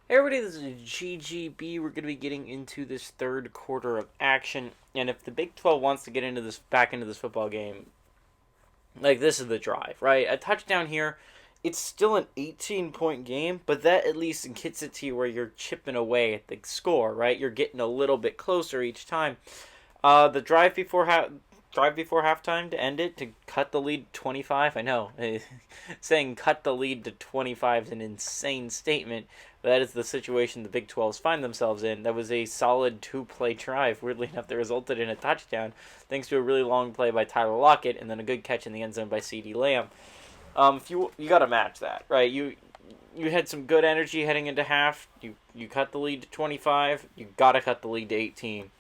Hey everybody, this is GGB. We're going to be getting into this third quarter of action, and if the Big 12 wants to get into this back into this football game, like this is the drive, right? A touchdown here, it's still an 18-point game, but that at least gets it to you where you're chipping away at the score, right? You're getting a little bit closer each time. The drive before halftime to end it, to cut the lead to 25. I know, saying cut the lead to 25 is an insane statement, but that is the situation the Big 12s find themselves in. That was a solid two-play drive. Weirdly enough, that resulted in a touchdown, thanks to a really long play by Tyler Lockett, and then a good catch in the end zone by CeeDee Lamb. If you got to match that, right? You had some good energy heading into half. You cut the lead to 25. You got to cut the lead to 18.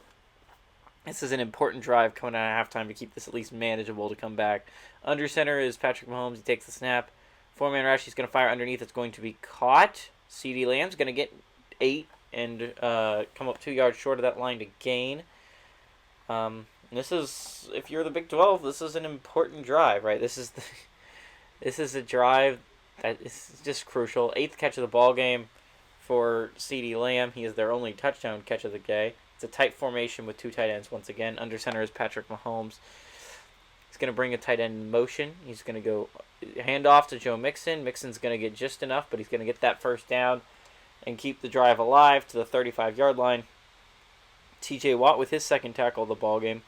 This is an important drive coming out of halftime to keep this at least manageable to come back. Under center is Patrick Mahomes. He takes the snap. Four-man rush. He's going to fire underneath. It's going to be caught. CeeDee Lamb's going to get 8 and come up 2 yards short of that line to gain. This is, if you're the Big 12, this is an important drive, right? This is a drive that is just crucial. 8th catch of the ball game for CeeDee Lamb. He is their only touchdown catch of the day. It's a tight formation with two tight ends once again. Under center is Patrick Mahomes. He's going to bring a tight end in motion. He's going to go hand off to Joe Mixon. Mixon's going to get just enough, but he's going to get that first down and keep the drive alive to the 35-yard line. TJ Watt with his second tackle of the ball game.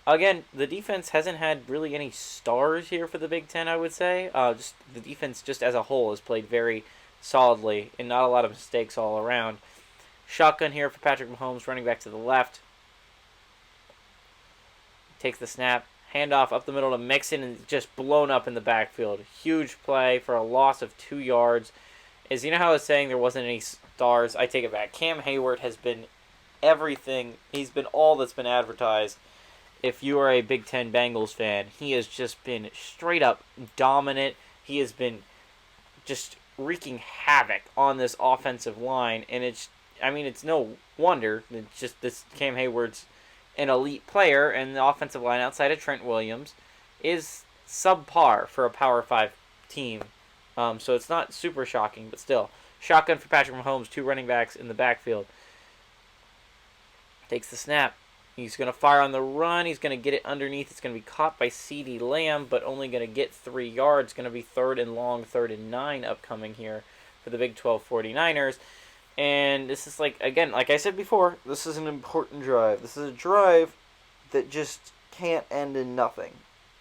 Again, the defense hasn't had really any stars here for the Big Ten, I would say. Just the defense just as a whole has played very solidly and not a lot of mistakes all around. Shotgun here for Patrick Mahomes, running back to the left. Takes the snap. Handoff up the middle to Mixon and just blown up in the backfield. Huge play for a loss of 2 yards. As you know how I was saying there wasn't any stars, I take it back. Cam Hayward has been everything. He's been all that's been advertised. If you are a Big Ten Bengals fan, he has just been straight up dominant. He has been just wreaking havoc on this offensive line, and it's no wonder. It's just this Cam Hayward's an elite player, and the offensive line outside of Trent Williams is subpar for a Power 5 team. So it's not super shocking, but still. Shotgun for Patrick Mahomes, 2 running backs in the backfield. Takes the snap. He's going to fire on the run. He's going to get it underneath. It's going to be caught by CeeDee Lamb, but only going to get 3 yards. Going to be 3rd and long, 3rd and 9 upcoming here for the Big 12 49ers. And this is, like I said before, this is an important drive. This is a drive that just can't end in nothing,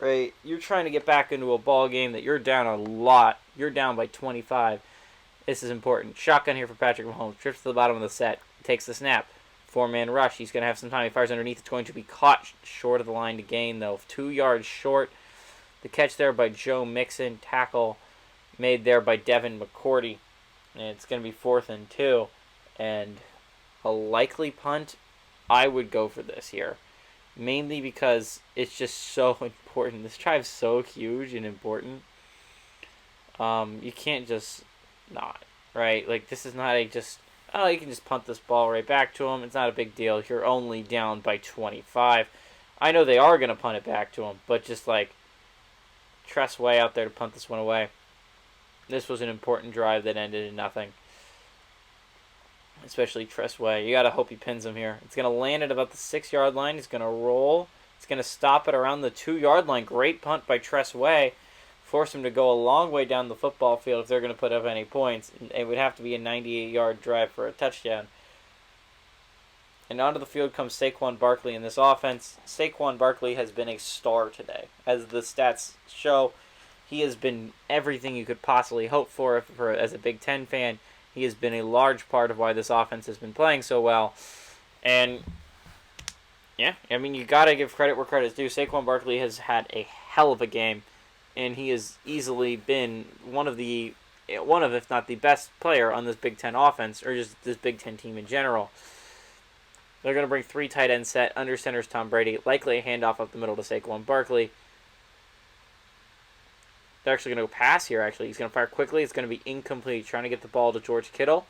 right? You're trying to get back into a ball game that you're down a lot. You're down by 25. This is important. Shotgun here for Patrick Mahomes. Trips to the bottom of the set. Takes the snap. 4-man rush. He's going to have some time. He fires underneath. It's going to be caught short of the line to gain, though. 2 yards short. The catch there by Joe Mixon. Tackle made there by Devin McCourty. And it's going to be 4th and 2. And a likely punt, I would go for this here. Mainly because it's just so important. This drive's so huge and important. You can't just not, right? Like, this is not a just, you can just punt this ball right back to him. It's not a big deal. You're only down by 25. I know they are going to punt it back to him, but just like, Tress Way out there to punt this one away. This was an important drive that ended in nothing. Especially Tress Way. You got to hope he pins him here. It's going to land at about the 6-yard line. He's going to roll. It's going to stop it around the 2-yard line. Great punt by Tress Way. Force him to go a long way down the football field if they're going to put up any points. It would have to be a 98-yard drive for a touchdown. And onto the field comes Saquon Barkley in this offense. Saquon Barkley has been a star today. As the stats show, he has been everything you could possibly hope for as a Big Ten fan. He has been a large part of why this offense has been playing so well. And, yeah, you got to give credit where credit's due. Saquon Barkley has had a hell of a game, and he has easily been one of, if not the best player on this Big Ten offense, or just this Big Ten team in general. They're going to bring 3 tight end set. Under center's Tom Brady. Likely a handoff up the middle to Saquon Barkley. They're actually going to go pass here, actually. He's going to fire quickly. It's going to be incomplete, trying to get the ball to George Kittle.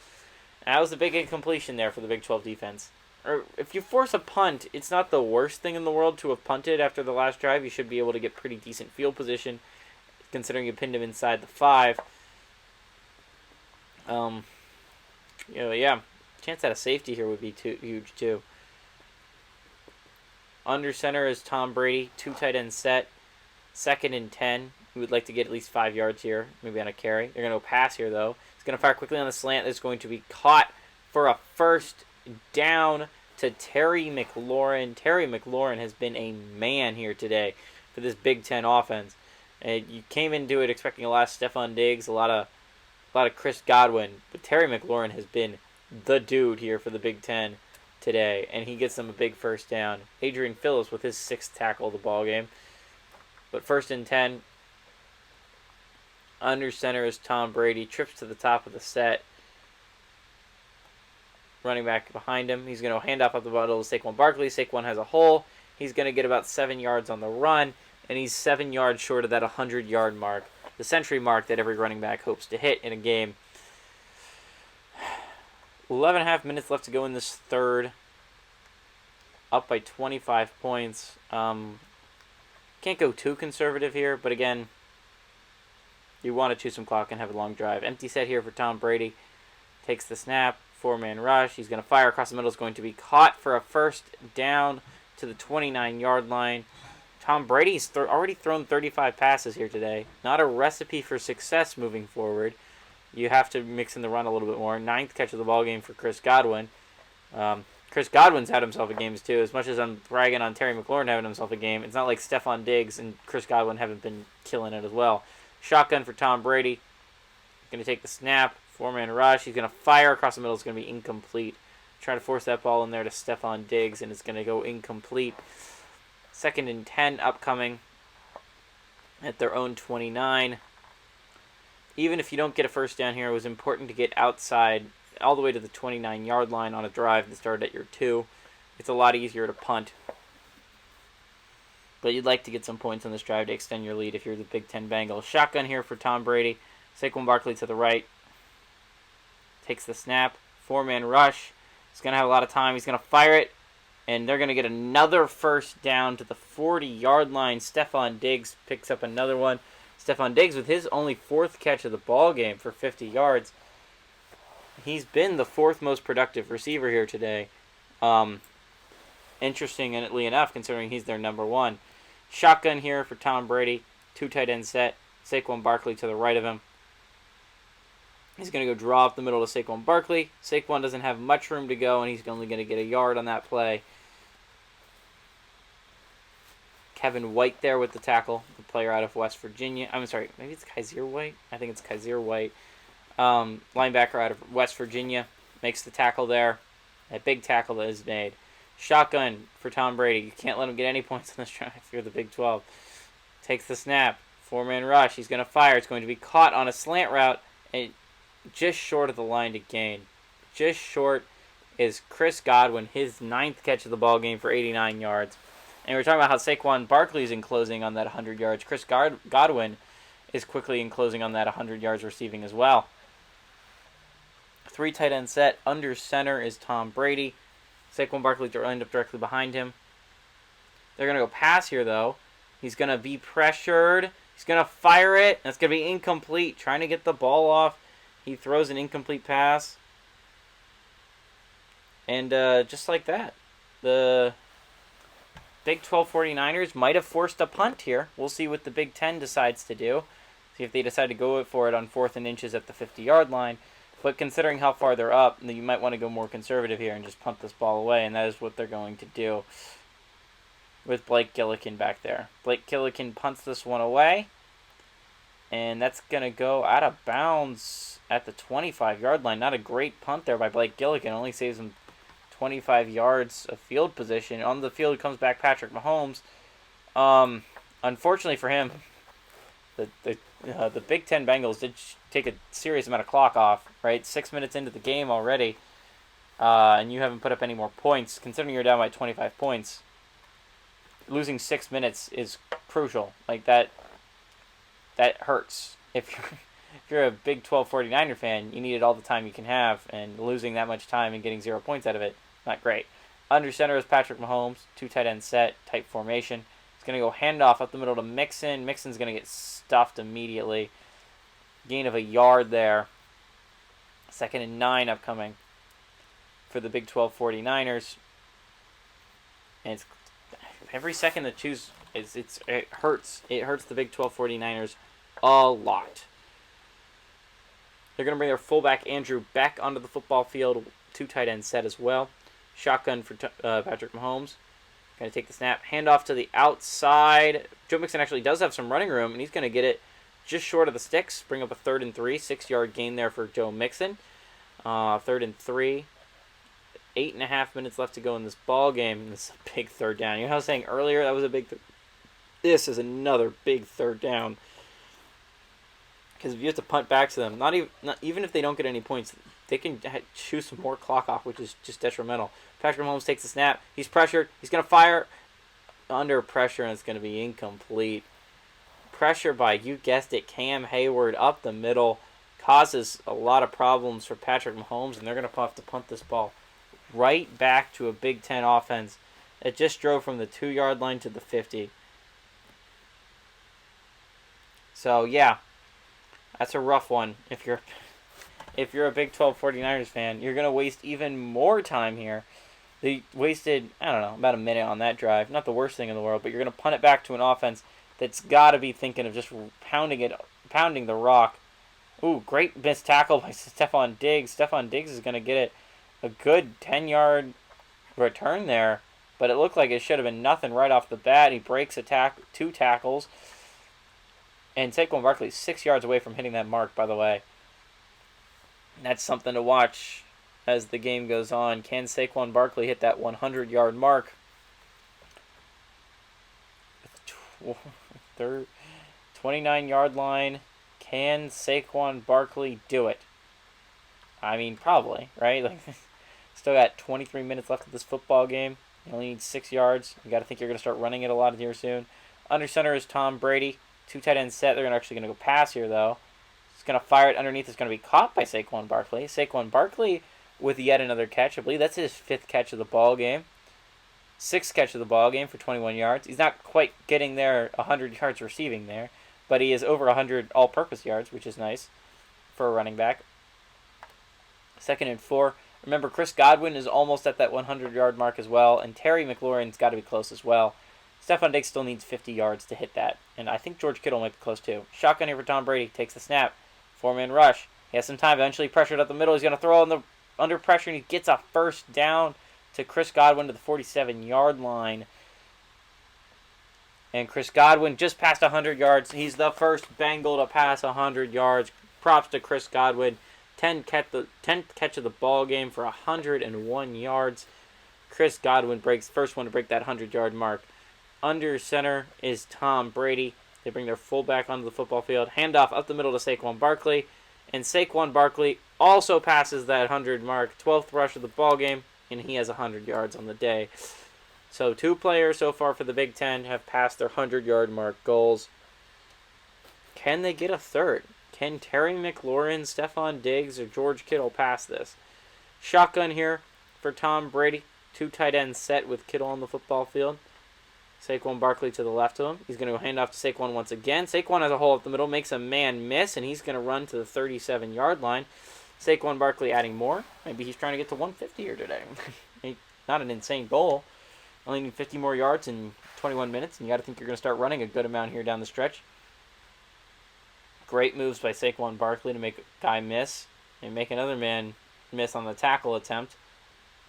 And that was a big incompletion there for the Big 12 defense. Or if you force a punt, it's not the worst thing in the world to have punted after the last drive. You should be able to get pretty decent field position, considering you pinned him inside the 5. Yeah. Chance at a safety here would be huge, too. Under center is Tom Brady. 2 tight end set. 2nd and 10. We would like to get at least 5 yards here, maybe on a carry. They're going to go pass here, though. He's going to fire quickly on the slant. It's going to be caught for a first down to Terry McLaurin. Terry McLaurin has been a man here today for this Big Ten offense. And you came into it expecting a lot of Stephon Diggs, a lot of Chris Godwin, but Terry McLaurin has been the dude here for the Big Ten today, and he gets them a big first down. Adrian Phillips with his 6th tackle of the ball game. But 1st and 10. Under center is Tom Brady. Trips to the top of the set. Running back behind him. He's going to hand off up the middle to Saquon Barkley. Saquon has a hole. He's going to get about 7 yards on the run, and he's 7 yards short of that 100-yard mark, the century mark that every running back hopes to hit in a game. 11.5 minutes left to go in this third. Up by 25 points. Can't go too conservative here, but again, you want to chew some clock and have a long drive. Empty set here for Tom Brady. Takes the snap. 4-man rush. He's going to fire across the middle. Is going to be caught for a first down to the 29-yard line. Tom Brady's already thrown 35 passes here today. Not a recipe for success moving forward. You have to mix in the run a little bit more. 9th catch of the ball game for Chris Godwin. Chris Godwin's had himself a game too. As much as I'm bragging on Terry McLaurin having himself a game, it's not like Stephon Diggs and Chris Godwin haven't been killing it as well. Shotgun for Tom Brady. Going to take the snap. 4-man rush. He's going to fire across the middle. It's going to be incomplete. Trying to force that ball in there to Stephon Diggs, and it's going to go incomplete. 2nd and 10 upcoming at their own 29. Even if you don't get a first down here, it was important to get outside all the way to the 29-yard line on a drive that started at your 2. It's a lot easier to punt. But you'd like to get some points on this drive to extend your lead if you're the Big Ten Bengals. Shotgun here for Tom Brady. Saquon Barkley to the right. Takes the snap. 4-man rush. He's going to have a lot of time. He's going to fire it. And they're going to get another first down to the 40-yard line. Stephon Diggs picks up another one. Stephon Diggs with his only 4th catch of the ball game for 50 yards. He's been the 4th most productive receiver here today. Interestingly enough, considering he's their number 1. Shotgun here for Tom Brady. 2 tight end set. Saquon Barkley to the right of him. He's going to go draw up the middle to Saquon Barkley. Saquon doesn't have much room to go, and he's only going to get a yard on that play. Kevin White there with the tackle, the player out of West Virginia. I'm sorry, maybe it's Kaiser White? I think it's Kaiser White. Linebacker out of West Virginia makes the tackle there. A big tackle that is made. Shotgun for Tom Brady. You can't let him get any points on this drive if you're the Big 12. Takes the snap. 4-man rush. He's going to fire. It's going to be caught on a slant route. And just short of the line to gain. Just short is Chris Godwin. His 9th catch of the ball game for 89 yards. And we're talking about how Saquon Barkley is enclosing on that 100 yards. Chris Godwin is quickly enclosing on that 100 yards receiving as well. 3 tight end set. Under center is Tom Brady. Saquon Barkley will end up directly behind him. They're going to go pass here, though. He's going to be pressured. He's going to fire it. And it's going to be incomplete. Trying to get the ball off. He throws an incomplete pass. And just like that, the Big 12 49ers might have forced a punt here. We'll see what the Big Ten decides to do. See if they decide to go for it on 4th and inches at the 50-yard line. But considering how far they're up, you might want to go more conservative here and just punt this ball away, and that is what they're going to do with Blake Gillikin back there. Blake Gillikin punts this one away, and that's going to go out of bounds at the 25-yard line. Not a great punt there by Blake Gillikin. Only saves him 25 yards of field position. On the field comes back Patrick Mahomes. Unfortunately for him, the Big Ten Bengals did take a serious amount of clock off, right? 6 minutes into the game already, and you haven't put up any more points. Considering you're down by 25 points, losing 6 minutes is crucial. Like that hurts. If you're a Big 12 49er fan, you need it all the time you can have, and losing that much time and getting 0 points out of it, not great. Under center is Patrick Mahomes, 2 tight end set, tight formation. He's going to go handoff up the middle to Mixon. Mixon's going to get stuffed immediately. Gain of a yard there. 2nd and 9 upcoming. for the Big 12 49ers. And it's every second to choose, it hurts. It hurts the Big 12 49ers a lot. They're going to bring their fullback Andrew Beck onto the football field. 2 tight end set as well. Shotgun for Patrick Mahomes. Going to take the snap. Handoff to the outside. Joe Mixon actually does have some running room, and he's going to get it just short of the sticks. Bring up a 3rd and 3. 6-yard gain there for Joe Mixon. 3rd and 3. 8.5 minutes left to go in this ball game. This is a big 3rd down. You know how I was saying earlier that was a big... This is another big 3rd down. Because if you have to punt back to them, not even if they don't get any points, they can chew some more clock off, which is just detrimental. Patrick Mahomes takes the snap. He's pressured. He's going to fire under pressure, and it's going to be incomplete. Pressure by, you guessed it, Cam Hayward up the middle. Causes a lot of problems for Patrick Mahomes, and they're going to have to punt this ball right back to a Big Ten offense that just drove from the 2-yard line to the 50. So, yeah. That's a rough one. If you're a Big 12 49ers fan, you're going to waste even more time here. They wasted, I don't know, about a minute on that drive. Not the worst thing in the world, but you're going to punt it back to an offense that's got to be thinking of just pounding the rock. Ooh, great missed tackle by Stephon Diggs. Stephon Diggs is going to get it a good 10-yard return there, but it looked like it should have been nothing right off the bat. He breaks 2 tackles. And Saquon Barkley 6 yards away from hitting that mark, by the way. That's something to watch as the game goes on. Can Saquon Barkley hit that 100-yard mark? 29-yard line. Can Saquon Barkley do it? I mean, probably, right? Like, still got 23 minutes left of this football game. You only need 6 yards. You got to think you're going to start running it a lot here soon. Under center is Tom Brady. 2 tight end set. They're actually going to go pass here, though. He's going to fire it underneath. It's going to be caught by Saquon Barkley. Saquon Barkley with yet another catch. I believe that's his 5th catch of the ball game. 6th catch of the ball game for 21 yards. He's not quite getting there 100 yards receiving there, but he is over 100 all-purpose yards, which is nice for a running back. 2nd and 4. Remember, Chris Godwin is almost at that 100-yard mark as well, and Terry McLaurin's got to be close as well. Stephon Diggs still needs 50 yards to hit that. And I think George Kittle might be close too. Shotgun here for Tom Brady. Takes the snap. 4-man rush. He has some time. Eventually pressured up the middle. He's going to throw on the under pressure, and he gets a 1st down to Chris Godwin to the 47-yard line. And Chris Godwin just passed 100 yards. He's the first Bengal to pass 100 yards. Props to Chris Godwin. 10th catch of the ball game for 101 yards. Chris Godwin breaks first one to break that 100-yard mark. Under center is Tom Brady. They bring their fullback onto the football field. Handoff up the middle to Saquon Barkley. And Saquon Barkley also passes that 100 mark. 12th rush of the ball game. And he has 100 yards on the day. So 2 players so far for the Big Ten have passed their 100-yard mark goals. Can they get a 3rd? Can Terry McLaurin, Stephon Diggs, or George Kittle pass this? Shotgun here for Tom Brady. 2 tight ends set with Kittle on the football field. Saquon Barkley to the left of him. He's going to hand off to Saquon once again. Saquon has a hole up the middle, makes a man miss, and he's going to run to the 37-yard line. Saquon Barkley adding more. Maybe he's trying to get to 150 here today. Not an insane goal. Only need 50 more yards in 21 minutes, and you got to think you're going to start running a good amount here down the stretch. Great moves by Saquon Barkley to make a guy miss and make another man miss on the tackle attempt.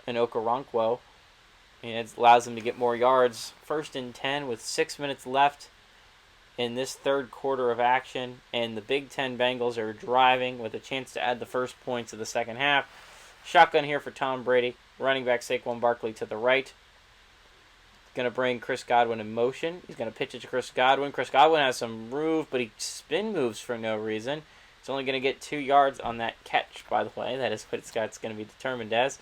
And Okoronkwo. And it allows them to get more yards. 1st and 10 with 6 minutes left in this 3rd quarter of action. And the Big Ten Bengals are driving with a chance to add the first points of the second half. Shotgun here for Tom Brady. Running back Saquon Barkley to the right. Going to bring Chris Godwin in motion. He's going to pitch it to Chris Godwin. Chris Godwin has some move, but he spin moves for no reason. He's only going to get 2 yards on that catch, by the way. That is what it's going to be determined as.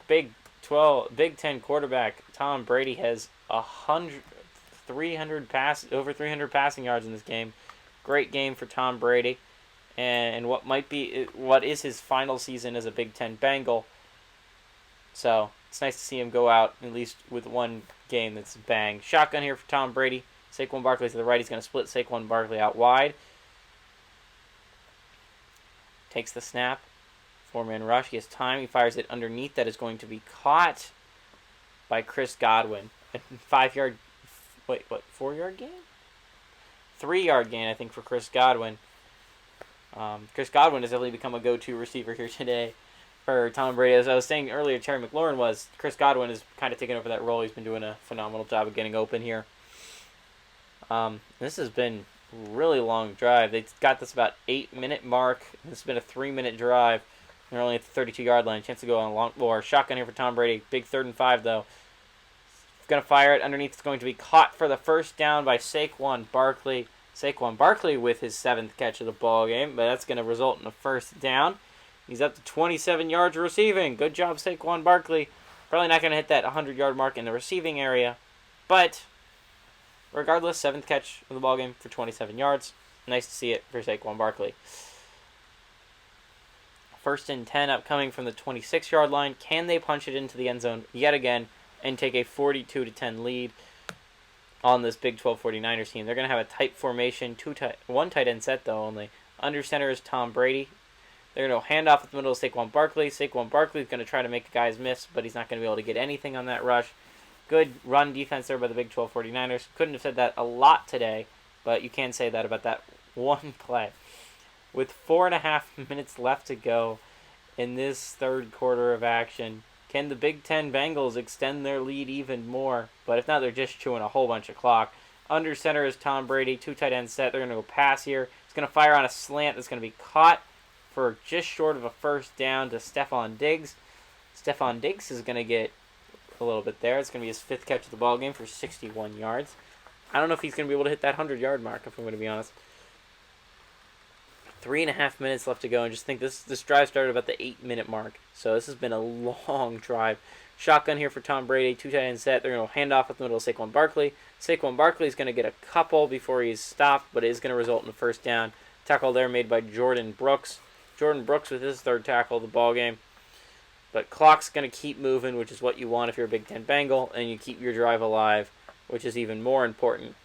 Big Ten quarterback Tom Brady has over 300 passing yards in this game. Great game for Tom Brady, and what is his final season as a Big Ten Bengal. So it's nice to see him go out at least with one game that's bang. Shotgun here for Tom Brady. Saquon Barkley to the right. He's going to split Saquon Barkley out wide. Takes the snap. Four-man rush. He has time. He fires it underneath. That is going to be caught by Chris Godwin. A 5-yard... Wait, what? 4-yard gain? 3-yard gain, I think, for Chris Godwin. Chris Godwin has definitely become a go-to receiver here today for Tom Brady. As I was saying earlier, Terry McLaurin was. Chris Godwin is kind of taking over that role. He's been doing a phenomenal job of getting open here. This has been a really long drive. They got this about 8-minute mark. This has been a 3-minute drive. They're only at the 32-yard line. Chance to go on a long or shotgun here for Tom Brady. Big 3rd and 5 though. Going to fire it underneath. It's going to be caught for the first down by Saquon Barkley. Saquon Barkley with his 7th catch of the ball game, but that's going to result in a first down. He's up to 27 yards receiving. Good job, Saquon Barkley. Probably not going to hit that 100-yard mark in the receiving area, but regardless, 7th catch of the ball game for 27 yards. Nice to see it for Saquon Barkley. 1st and 10 upcoming from the 26-yard line. Can they punch it into the end zone yet again and take a 42-10 lead on this Big 12 49ers team? They're going to have a tight formation, one tight end set though only. Under center is Tom Brady. They're going to hand off at the middle of Saquon Barkley. Saquon Barkley is going to try to make guys miss, but he's not going to be able to get anything on that rush. Good run defense there by the Big 12 49ers. Couldn't have said that a lot today, but you can say that about that one play. With 4.5 minutes left to go in this third quarter of action, can the Big Ten Bengals extend their lead even more? But if not, they're just chewing a whole bunch of clock. Under center is Tom Brady. 2 tight ends set. They're going to go pass here. He's going to fire on a slant that's going to be caught for just short of a first down to Stephon Diggs. Stephon Diggs is going to get a little bit there. It's going to be his 5th catch of the ball game for 61 yards. I don't know if he's going to be able to hit that 100-yard mark, if I'm going to be honest. 3.5 minutes left to go, and just think this drive started about the 8-minute mark. So this has been a long drive. Shotgun here for Tom Brady. 2 tight end set. They're going to hand off at the middle of Saquon Barkley. Saquon Barkley is going to get a couple before he's stopped, but it is going to result in a first down. Tackle there made by Jordan Brooks. Jordan Brooks with his 3rd tackle of the ball game. But clock's going to keep moving, which is what you want if you're a Big Ten Bengal, and you keep your drive alive, which is even more important.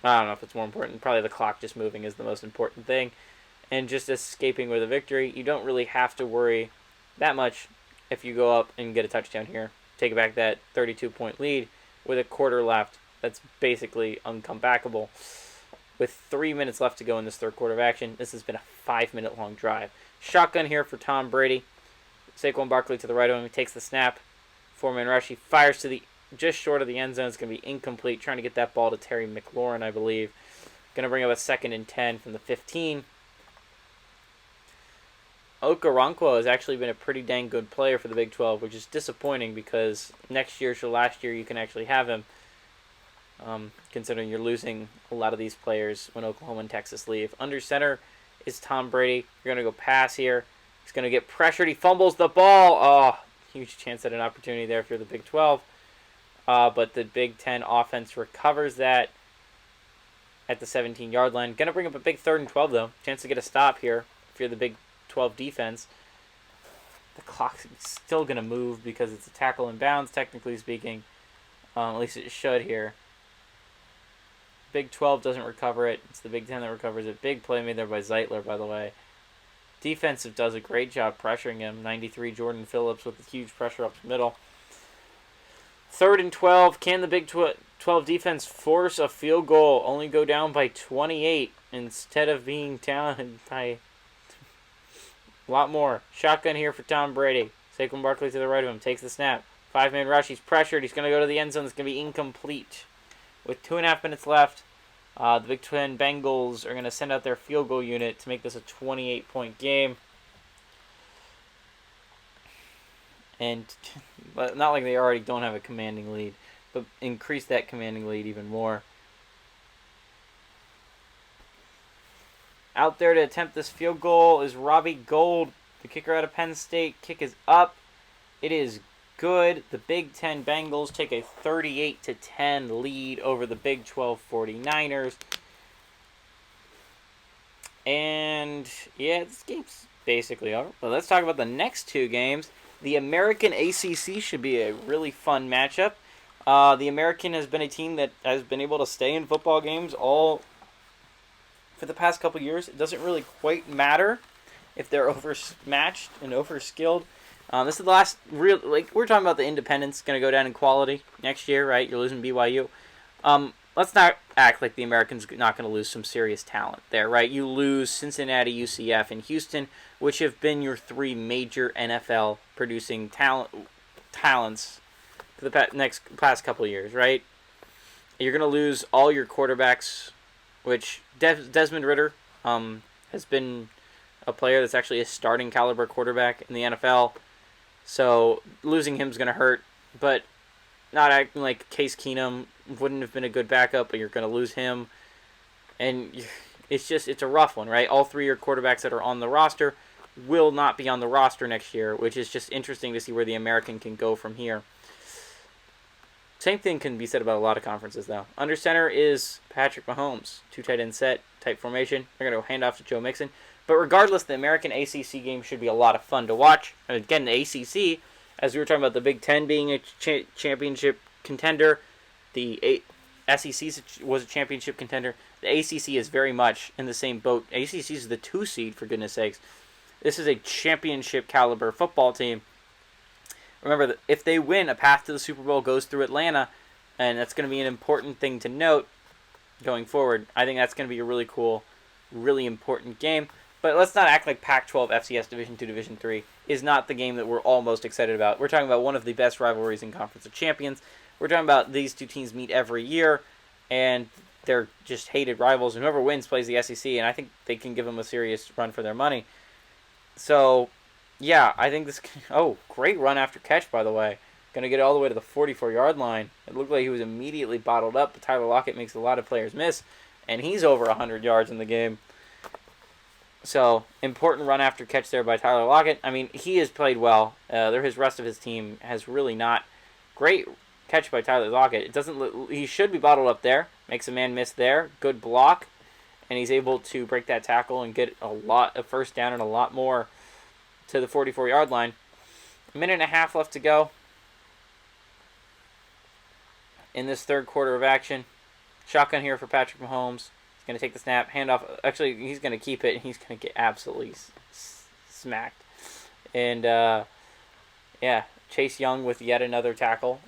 I don't know if it's more important. Probably the clock just moving is the most important thing. And just escaping with a victory. You don't really have to worry that much if you go up and get a touchdown here. Take back that 32-point lead with a quarter left. That's basically uncomebackable. With 3 minutes left to go in this third quarter of action, this has been a 5-minute long drive. Shotgun here for Tom Brady. Saquon Barkley to the right of him. He takes the snap. 4-man rush. He fires to the just short of the end zone. It's going to be incomplete. Trying to get that ball to Terry McLaurin, I believe. Going to bring up a 2nd and 10 from the 15. Okoronkwo has actually been a pretty dang good player for the Big 12, which is disappointing because next year to last year you can actually have him, considering you're losing a lot of these players when Oklahoma and Texas leave. Under center is Tom Brady. You're going to go pass here. He's going to get pressured. He fumbles the ball. Oh, huge chance at an opportunity there if you're the Big 12. But the Big Ten offense recovers that at the 17-yard line. Going to bring up a big 3rd and 12, though. Chance to get a stop here if you're the Big 12 defense. The clock's still going to move because it's a tackle in bounds, technically speaking. At least it should here. Big 12 doesn't recover it. It's the Big Ten that recovers it. Big play made there by Zeitler, by the way. Defensive does a great job pressuring him. 93 Jordan Phillips with a huge pressure up the middle. 3rd and 12. Can the Big 12 defense force a field goal? Only go down by 28 instead of being down by a lot more. Shotgun here for Tom Brady. Saquon Barkley to the right of him. Takes the snap. 5-man rush. He's pressured. He's going to go to the end zone. It's going to be incomplete. With 2.5 minutes left, the Big Ten Bengals are going to send out their field goal unit to make this a 28-point game. And but not like they already don't have a commanding lead, but increase that commanding lead even more. Out there to attempt this field goal is Robbie Gould, the kicker out of Penn State. Kick is up. It is good. The Big Ten Bengals take a 38-10 lead over the Big 12 49ers. And yeah, this game's basically over. But let's talk about the next 2 games. The American ACC should be a really fun matchup. The American has been a team that has been able to stay in football games all for the past couple years. It doesn't really quite matter if they're overmatched and overskilled. This is the last real, like, we're talking about the independents going to go down in quality next year, right? You're losing BYU. Let's not act like the Americans not going to lose some serious talent there, right? You lose Cincinnati, UCF, and Houston, which have been your three major NFL producing talents for the past couple of years, right? You're going to lose all your quarterbacks, which Desmond Ridder has been a player that's actually a starting caliber quarterback in the NFL. So losing him is going to hurt, but not acting like Case Keenum wouldn't have been a good backup, but you're going to lose him. And it's a rough one, right? All three of your quarterbacks that are on the roster will not be on the roster next year, which is just interesting to see where the American can go from here. Same thing can be said about a lot of conferences, though. Under center is Patrick Mahomes, 2 tight end set type formation. They're going to hand off to Joe Mixon. But regardless, the American ACC game should be a lot of fun to watch. And again, the ACC, as we were talking about the Big Ten being a championship contender, the SEC was a championship contender. The ACC is very much in the same boat. ACC is the 2 seed, for goodness sakes. This is a championship caliber football team. Remember, that if they win, a path to the Super Bowl goes through Atlanta, and that's going to be an important thing to note going forward. I think that's going to be a really cool, really important game. But let's not act like Pac-12 FCS Division II, Division III is not the game that we're all most excited about. We're talking about one of the best rivalries in Conference of Champions. We're talking about these two teams meet every year, and they're just hated rivals. And whoever wins plays the SEC, and I think they can give them a serious run for their money. So, yeah, I think this... Oh, great run after catch, by the way. Going to get all the way to the 44-yard line. It looked like he was immediately bottled up, but Tyler Lockett makes a lot of players miss, and he's over 100 yards in the game. So, important run after catch there by Tyler Lockett. I mean, he has played well. His rest of his team has really not. Great catch by Tyler Lockett. It doesn't. He should be bottled up there. Makes a man miss there. Good block, and he's able to break that tackle and get a first down and a lot more to the 44-yard line. A minute and a half left to go in this third quarter of action. Shotgun here for Patrick Mahomes. He's going to take the snap, handoff. Actually, he's going to keep it, and he's going to get absolutely smacked. And, Chase Young with yet another tackle.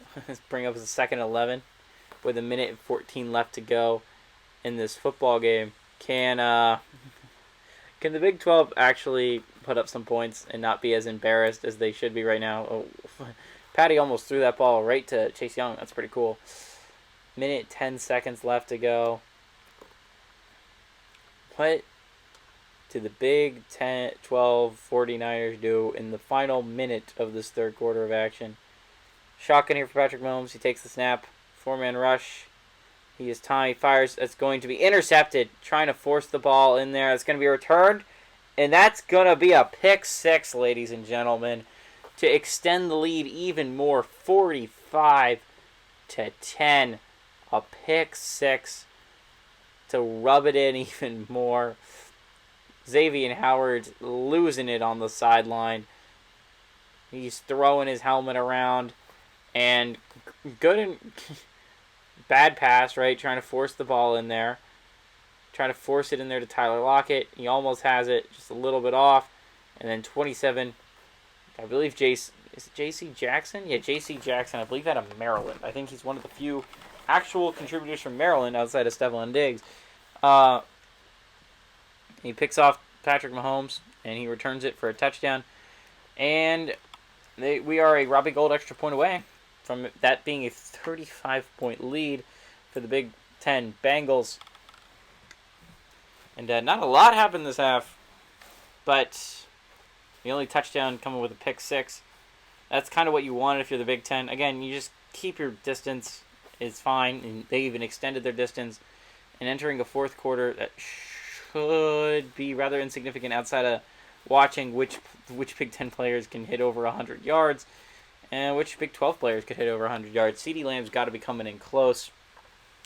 Bring up his second 11 with a minute and 14 left to go in this football game. Can the Big 12 actually put up some points and not be as embarrassed as they should be right now? Oh, Patty almost threw that ball right to Chase Young. That's pretty cool. Minute 10 seconds left to go. What did the Big 12 49ers do in the final minute of this third quarter of action? Shotgun here for Patrick Mahomes. He takes the snap. 4-man rush. He is time. He fires. It's going to be intercepted. Trying to force the ball in there. It's going to be returned. And that's going to be a pick six, ladies and gentlemen, to extend the lead even more. 45-10. A pick six to rub it in even more. Xavier Howard losing it on the sideline. He's throwing his helmet around. And good and bad pass, right? Trying to force the ball in there. Trying to force it in there to Tyler Lockett. He almost has it, just a little bit off. And then 27, I believe is it J.C. Jackson? Yeah, J.C. Jackson, I believe out of Maryland. I think he's one of the few actual contributors from Maryland outside of Stephon Diggs. He picks off Patrick Mahomes, and he returns it for a touchdown. And we are a Robbie Gould extra point away from that being a 35-point lead for the Big Ten Bengals. And not a lot happened this half, but the only touchdown coming with a pick six. That's kind of what you want if you're the Big Ten. Again, you just keep your distance. It's fine, and they even extended their distance. And entering a fourth quarter that should be rather insignificant outside of watching which Big Ten players can hit over 100 yards and which Big 12 players could hit over 100 yards. CeeDee Lamb's got to be coming in close,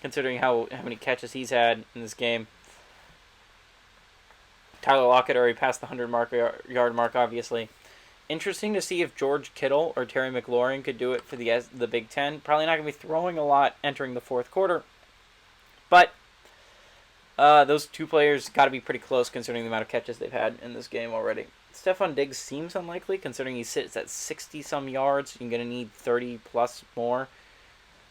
considering how many catches he's had in this game. Tyler Lockett already passed the 100-yard mark, obviously. Interesting to see if George Kittle or Terry McLaurin could do it for the Big Ten. Probably not going to be throwing a lot entering the fourth quarter. But Those two players got to be pretty close considering the amount of catches they've had in this game already. Stephon Diggs seems unlikely considering he sits at 60-some yards. You're going to need 30-plus more.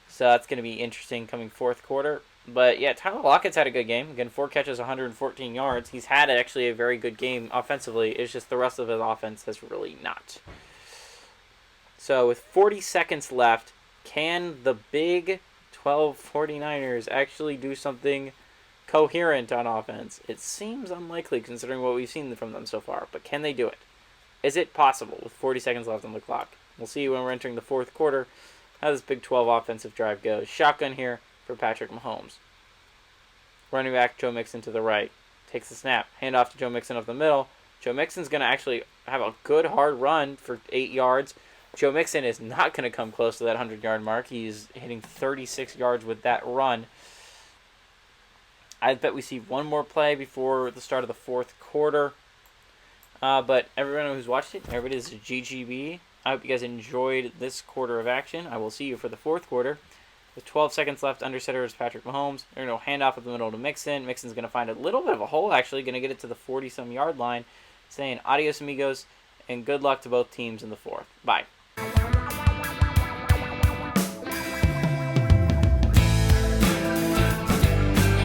So that's going to be interesting coming fourth quarter. But yeah, Tyler Lockett's had a good game. Again, 4 catches, 114 yards. He's had actually a very good game offensively. It's just the rest of his offense has really not. So with 40 seconds left, can the Big 12 49ers actually do something coherent on offense? It seems unlikely considering what we've seen from them so far, but can they do it? Is it possible with 40 seconds left on the clock? We'll see when we're entering the fourth quarter how this Big 12 offensive drive goes. Shotgun here for Patrick Mahomes. Running back Joe Mixon to the right. Takes the snap. Hand off to Joe Mixon up the middle. Joe Mixon's going to actually have a good hard run for 8 yards. Joe Mixon is not going to come close to that 100-yard mark. He's hitting 36 yards with that run. I bet we see one more play before the start of the fourth quarter. But everyone who's watched it, everybody, this is GGB. I hope you guys enjoyed this quarter of action. I will see you for the fourth quarter. With 12 seconds left, under center is Patrick Mahomes. They're going to hand off at the middle to Mixon. Mixon's going to find a little bit of a hole, actually. Going to get it to the 40-some yard line. Saying adios, amigos, and good luck to both teams in the fourth. Bye.